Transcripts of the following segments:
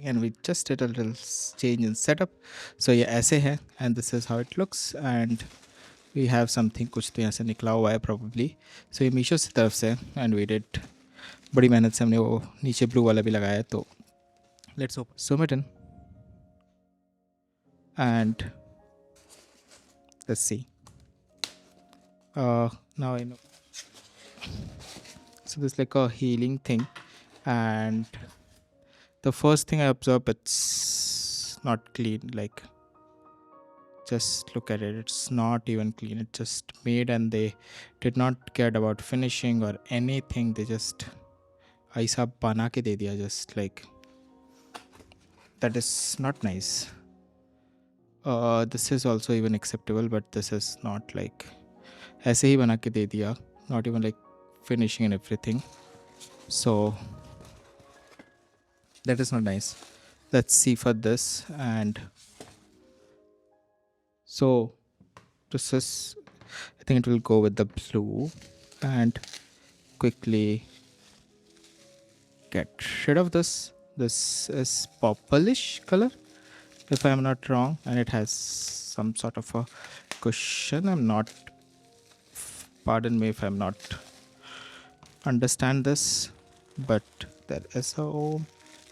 and we just did a little change in setup. So ये ऐसे है and this is how it looks and we have something कुछ तो यहाँ से निकला हुआ है probably. So ये मीशो से तरफ से and we did बड़ी मेहनत से हमने वो नीचे ब्लू वाला भी लगाया है. तो let's zoom it in and let's see. Now I know. So this is like a healing thing, and the first thing I observe, it's not clean. Like, just look at it, it's not even clean. It's just made and they did not care about finishing or anything. They just aisa bana ke de diya, just like that is not nice. This is also even acceptable, but this is not like ऐसे ही बना के दे दिया, not even like finishing and everything. So that is not nice. Let's see for this. And so this is, I think it will go with the blue, and quickly get rid of this. This is purplish color if I am not wrong, and it has some sort of a cushion. I'm not, pardon me if I'm not understand this, but there is a home,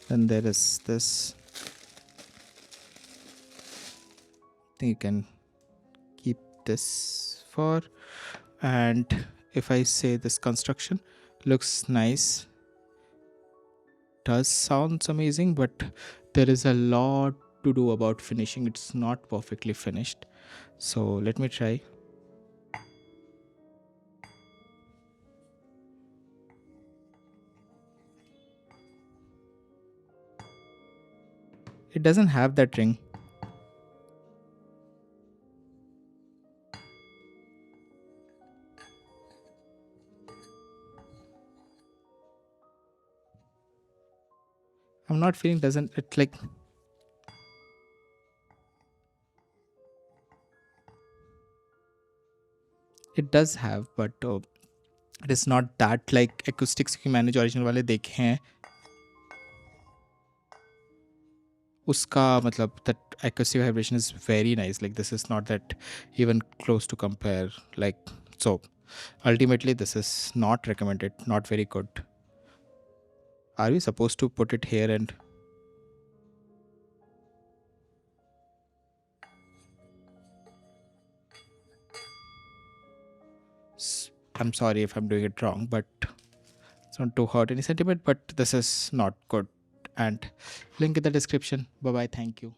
then there is this. I think you can keep this for, and if I say this construction looks nice, does sounds amazing, but there is a lot to do about finishing. It's not perfectly finished. So let me try. It doesn't have that ring. I'm not feeling, doesn't it, like it does have, but it is not that like acoustics की मैंने जो original वाले देखे हैं उसका मतलब that acoustic vibration is very nice. Like this is not that even close to compare. Like, so ultimately this is not recommended, not very good. Are we supposed to put it here and I'm sorry if I'm doing it wrong, but it's not to hurt any sentiment, but this is not good. And link in the description. Bye bye. Thank you.